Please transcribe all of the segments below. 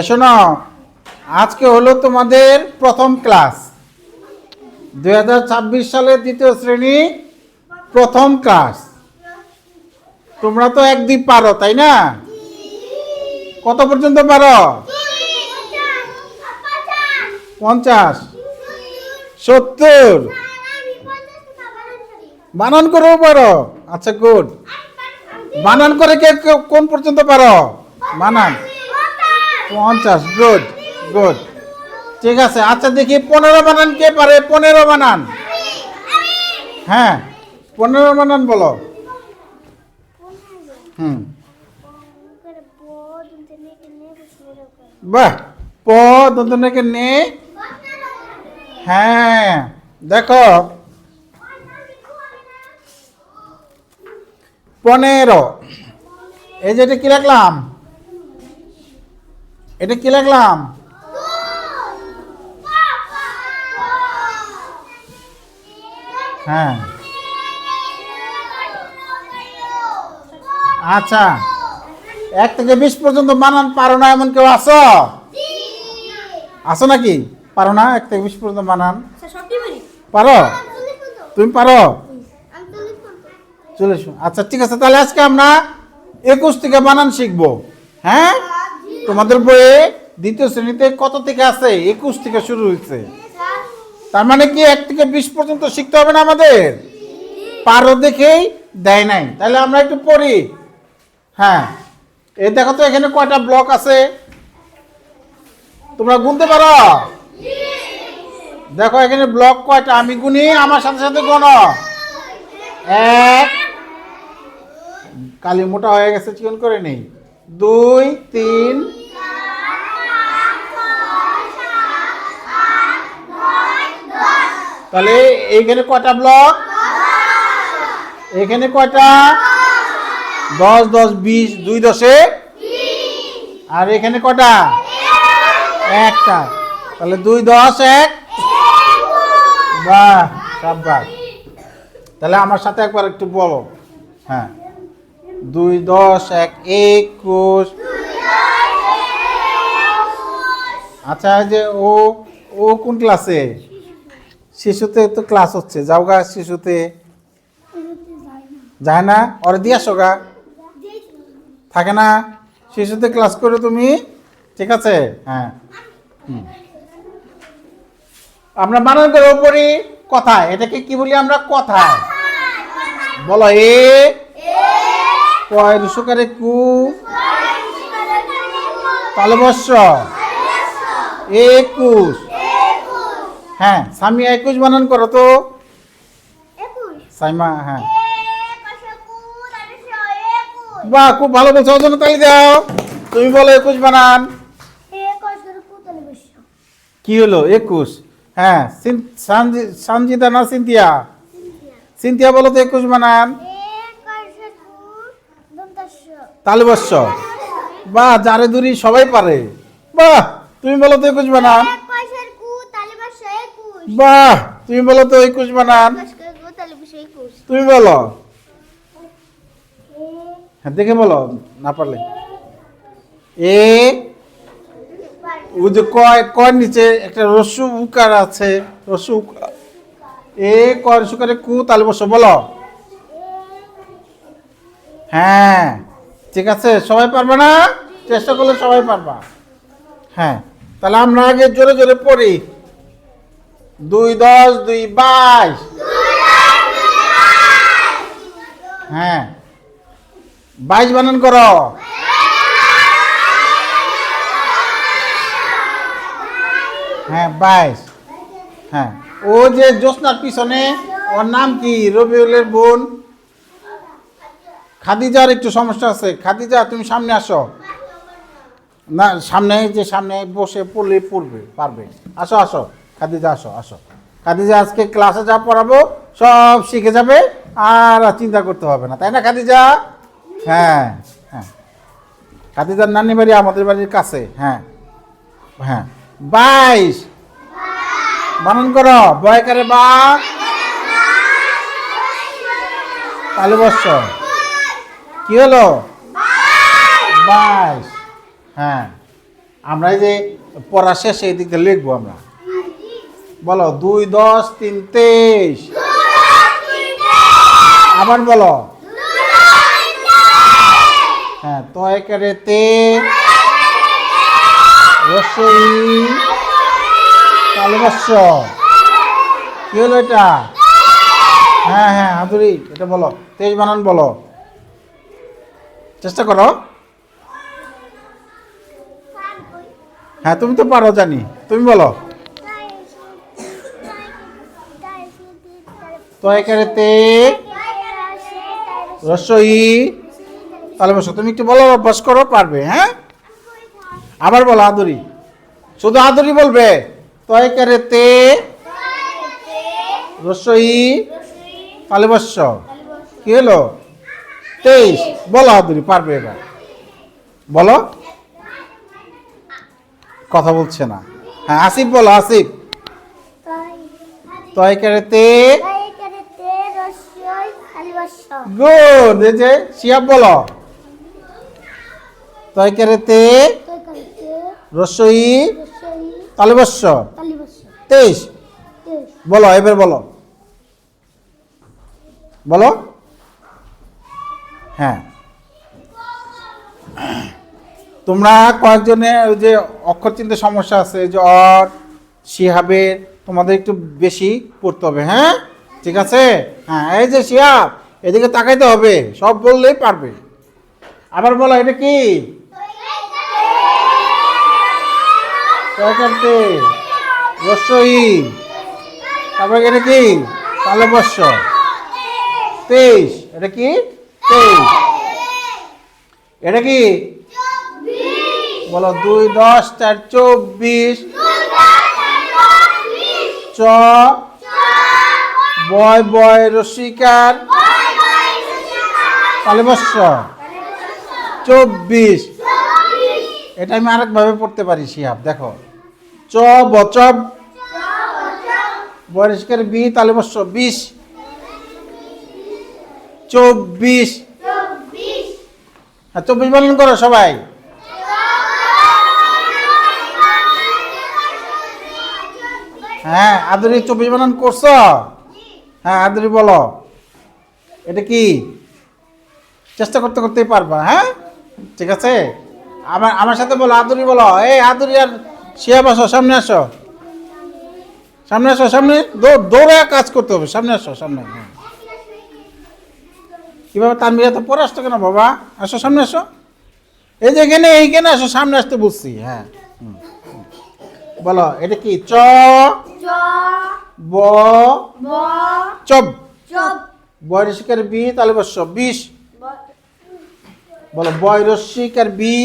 শোনো, আজকে হলো তোমাদের প্রথম ক্লাস। 2026 সালের দ্বিতীয় শ্রেণী প্রথম ক্লাস। তোমরা তো 1-2 পারো, তাই না? কত পর্যন্ত পারো? 50, 70। বানান করেও পারো? আচ্ছা, গুড। বানান করে কে কোন পর্যন্ত পারো? বানান 50, গুড গুড। ঠিক আছে, আচ্ছা দেখি 15 বানান কে পারে? 15 বানান। হ্যাঁ, 15 বানান বলো। বাহ, প দন্তনেকে নে। হ্যাঁ, দেখো 15। এই যে এটা কি লিখলাম? এটা কি লিখলাম? হ্যাঁ, আচ্ছা, 1 থেকে 20 পর্যন্ত বানান পারো না এমন কেউ আছো? আছো নাকি? পারো না 1 থেকে 20 পর্যন্ত বানান? পারো? তুমি পারো? চলে এসো। আচ্ছা, ঠিক আছে, তাহলে আজকে আমরা 21 থেকে বানান শিখবো। হ্যাঁ, তোমাদের বইয়ে দ্বিতীয় শ্রেণীতে কত থেকে আছে? 21 থেকে শুরু হয়েছে। তার মানে কি 1 থেকে 20 পর্যন্ত শিখতে হবে না আমাদের? পারো দেখেই দেয় নাই। তাহলে আমরা একটু পড়ি। হ্যাঁ, এই দেখো তো এখানে কয়টা ব্লক আছে? তোমরা গুনতে পারো? দেখো এখানে ব্লক কয়টা, আমি গুনি, আমার সাথে সাথে গোনো। 1, কালি মোটা হয়ে গেছে, চিকন করে নেই। 2, 3, তাহলে এইখানে কয়টা ব্লক? এখানে কয়টা? 10, 10, 20, 2 10। আর এখানে কয়টা? একটা। তাহলে 2, 10, 1। বাহ, সাবাস। তাহলে আমার সাথে একবার একটু বলো। হ্যাঁ, 2, 10, 1, 21। আচ্ছা, যে ও ও কোন ক্লাসে? শিশুতে তো ক্লাস হচ্ছে, যাও গা শিশুতে। যায় না? ওরে দিয়ে আসো গা। থাকে না? শিশুতে ক্লাস করো তুমি, ঠিক আছে? হ্যাঁ, আমরা বানান করে পড়ি কথায়। এটাকে কি বলি আমরা? কথায়। বলো, এ কয় রসুকারে কু, তালবস্য 21। হ্যাঁ, সামিয়া 21 বানান করো তো। সাইমা, হ্যাঁ, বাহ, খুব ভালো বলছো, ওজন তালি দাও। তুমি বলো 21 বানান। কি হলো 21? হ্যাঁ, সঞ্জিতা না সিনথিয়া? সিনথিয়া বলো তো 21 বানান। তালবস্য। বাহ, যারে দুরি সবাই পারে। বাহ, তুমি বলো তো 21 বানান। বাহ, তুমি বলো তো 21 বানান। তুমি বলো। হ্যাঁ, দেখে বলো, না পারলে। এ ও যে কয় নিচে একটা রস্যু উকার আছে, রস্যু এ কয় রস্যুকারে কু তালবস্য বলো। হ্যাঁ, ঠিক আছে, সবাই পারবে না? চেষ্টা করলে সবাই পারবা। হ্যাঁ, তাহলে আমরা আগে জোরে জোরে পড়ি। 2, 10, 2, 22। হ্যাঁ, 22 বানান করো। হ্যাঁ, 22। হ্যাঁ, ও যে জ্যোৎস্নার পিছনে, ওর নাম কি? রবিউলের বোন খাদিজার একটু সমস্যা আছে। খাদিজা, তুমি সামনে আসো না, সামনে যে সামনে বসে পড়লে পারবে। আসো আসো খাদিজা, আসো আসো। খাদিজা আজকে ক্লাসে যা পড়াবো সব শিখে যাবে, আর চিন্তা করতে হবে না, তাই না খাদিজা? হ্যাঁ হ্যাঁ, খাদিজার নানি বাড়ি আমাদের বাড়ির কাছে। হ্যাঁ হ্যাঁ, 22 বানান করো। বয়কারে বা, তালবস্য। কি হলো? 22। হ্যাঁ, আমরা এই যে পড়া শেষে এই দিকে লিখবো আমরা। বলো 2 10 3 23। আবার বলো। হ্যাঁ, তয়কারে তে রসই তালবস্য। কি হলো এটা? হ্যাঁ হ্যাঁ হাতুড়ি, এটা বলো, তেজ বানান বলো, চেষ্টা করো। হ্যাঁ তুমি তো পারো জানি, তুমি বলো। তয়কারে তে রসই তালবস্য। তুমি একটু বলো, অভ্যাস করো, পারবে। হ্যাঁ আবার বলো আদুরি, শুধু আদুরি বলবে। তয়কারে তে রসই তালবস্য। কি হলো? 23। বলো আদুরি, পারবে এবার, বলো। কথা বলছে না। হ্যাঁ আসিফ বলো, আসিফ। তয়কারে তে গুড। এই যে শিয়াব বলো। তয়কারে তে রসই তালবস্য। 23। বলো এবার, বলো বলো। হ্যাঁ তোমরা কয়েকজনে ওই যে অক্ষর চিনতে সমস্যা আছে, যে অর শিহাবের, তোমাদের একটু বেশি পড়তে হবে। হ্যাঁ ঠিক আছে। হ্যাঁ এই যে শিহাব, এদিকে তাকাইতে হবে, সব বললেই পারবে। আবার বলো, এটা কি? তয়কারে রসই, তারপরে এটা কি? তালবস্য। 23। এটা কি? 23। এটা কি? বলো 2 10 4 24। চ বয় বয় রসিকার তালবস্য। 24। এটা আমি আরেকভাবে পড়তে পারি শিহাব, দেখো। চ বচব বয়স্কের বি তালবস্য 20। 24। হ্যাঁ 24 বানান করো সবাই। হ্যাঁ আদুরি 24 বানান করছো? হ্যাঁ আদুরি বলো, এটা কি? চেষ্টা করতে করতেই পারবা। হ্যাঁ ঠিক আছে। আমার সাথে বলো, আদুরি বলো। এই আদুরি আর শিহাব আসো, সামনে আসো, সামনে আসো, সামনে দৌড়ে কাজ করতে হবে, সামনে আসো, সামনে। হ্যাঁ কিভাবে তানভীরা তো পরে আসতো কেন বাবা? আসো সামনে আসো, এই যে এখানে, এইখানে আসো, সামনে আসতে বলছি। হ্যাঁ বলো, এটা কি? চ ব চব বয়রসিকার বি তালবস্য 20। বলো বয়রসিকার বি।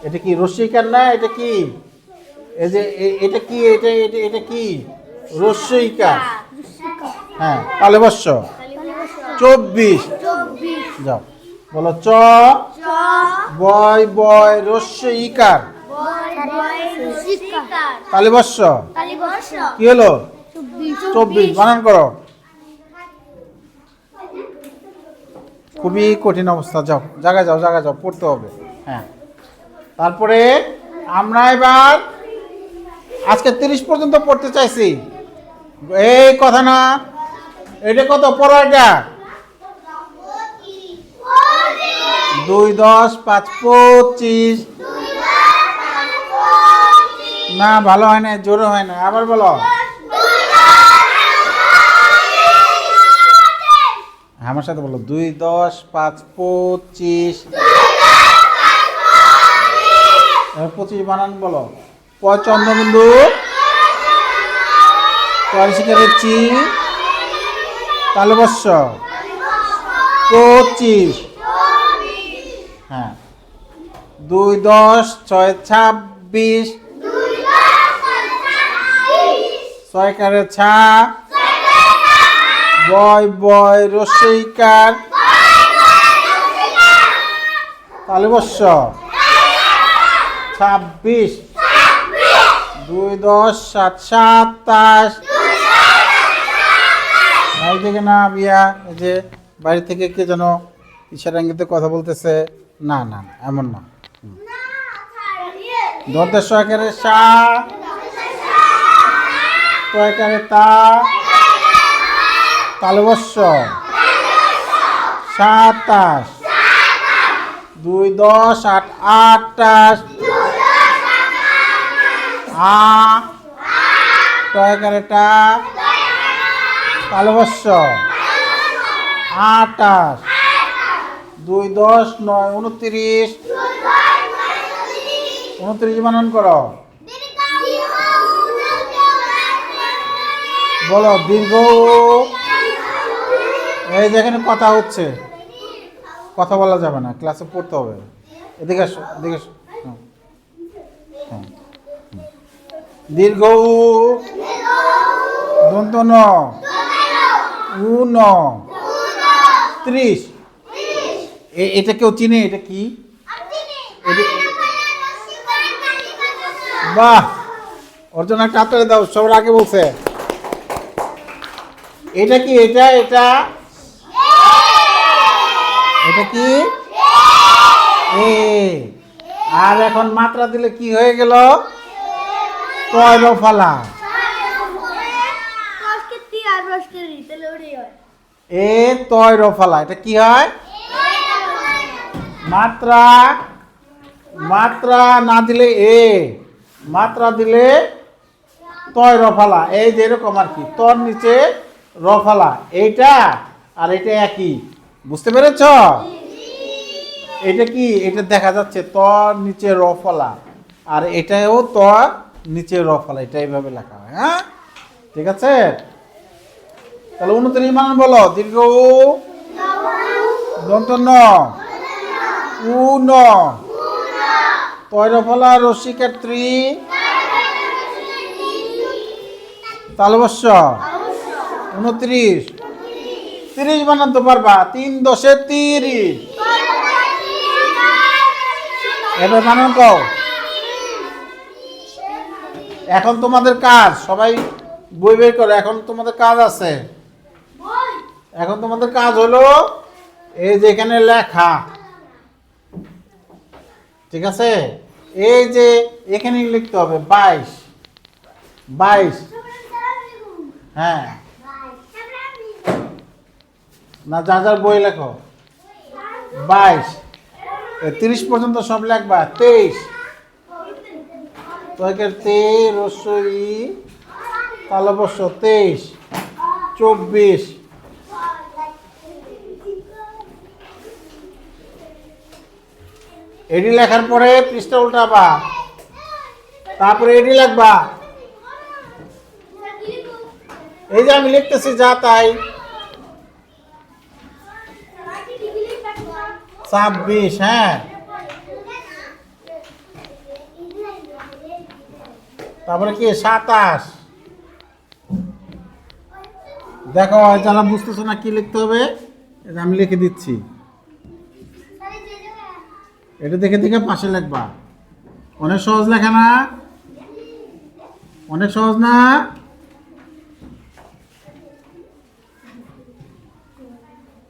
এটা কি রসিকার? না এটা কি? এই যে এটা কি? এটা কি? রসিকার। হ্যাঁ তালবস্য 24। যাও বলো, চ বয় বয় রস্যইকার তালবস্য। কি হলো? 24 বানান করো। খুবই কঠিন অবস্থা। যাও জায়গায় যাও, জায়গায় যাও, পড়তে হবে। হ্যাঁ তারপরে আমরা এবার আজকে 30 পর্যন্ত পড়তে চাইছি। এই কথা না, এটা কত পড়ো? এটা 2 10 5 25। না ভালো হয় না, জোরে হয় না, আবার বলো। আমার সাথে বলো, 2 10 5 25। 25 বানান বলো। চন্দ্রবিন্দু পরিষ্কারের চি তালবস্য 25। হ্যাঁ 2 10 6 26। 6 কারে ছা বয় বয় রসইকার তালবস্য 26। 2 10 7 27। বাড়ি থেকে না বিয়া, এই যে বাড়ি থেকে কে যেন ইশারা ইঙ্গিতে কথা বলতেছে। না না এমন না। দন্তের সয়কারে সা, তয়কারে তা, তালবস্য 27, 2 10 8 28, আ টয়কারে টা, তালবস্য 28, 2 10 9 29, 29 বানান করো। বলো দীর্ঘ। এই যেখানে কথা হচ্ছে, কথা বলা যাবে না, ক্লাসে পড়তে হবে। এদিকে আসো, এদিকে আসো। হ্যাঁ। দীর্ঘ উ, দন্ত ন, উ ন, 30। এটা কেউ চিনে? এটা কি? বাহ, ওর জন্য একটা হাততালি দাও, সবার আগে বলছে। এটা কি? এটা এটা এটা কি? এ। আর এখন মাত্রা দিলে কি হয়ে গেল? তয় রফালা। এ তয় রফালা, এটা কি হয়? মাত্রা, মাত্রা না দিলে এ, মাত্রা দিলে তয় রফালা। এই যে এরকম আর কি, তর নিচে রফালা, এইটা আর এটা একই। বুঝতে পেরেছ? এটা কি? এটা দেখা যাচ্ছে তর নিচে রফালা, আর এটাও তর নিচে রফালা, এটা এইভাবে লেখা হয়। হ্যাঁ, ঠিক আছে। তাহলে 29 বানান বলো। দীর্ঘ উ, দন্ত ন, উ ন, তয় রফালা রসিকের ত্রি, তালবস্য 29, 30 বানান তো পারবা। 3 10 30। এবার বানান কও। এখন তোমাদের কাজ, সবাই বই বের করো। এখন তোমাদের কাজ আছে। এখন তোমাদের কাজ হলো এই যে এখানে লেখা, ঠিক আছে? এই যে এখানে লিখতে হবে 22, 22। হ্যাঁ, না যা যার বই লেখো। 22, 30 পর্যন্ত সব লেখবা। 23, তয়কের তে, রস্যই, তালবস্য 23, 24। এডি লেখার পরে পৃষ্ঠা উল্টাবা, তারপরে এডি লিখবা। এই যে আমি লিখতেছি যা তাই। 26, হ্যাঁ। তারপরে কি 27। দেখো যারা বুঝতেছো না কি লিখতে হবে, এটা আমি লিখে দিচ্ছি। এটা দেখে দেখে পাশে লিখবা। অনেক সহজ লেখা না? অনেক সহজ না?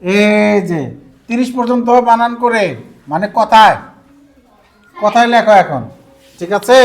এই যে 30 পর্যন্ত বানান করে, মানে কথায় কথায় লেখো এখন, ঠিক আছে?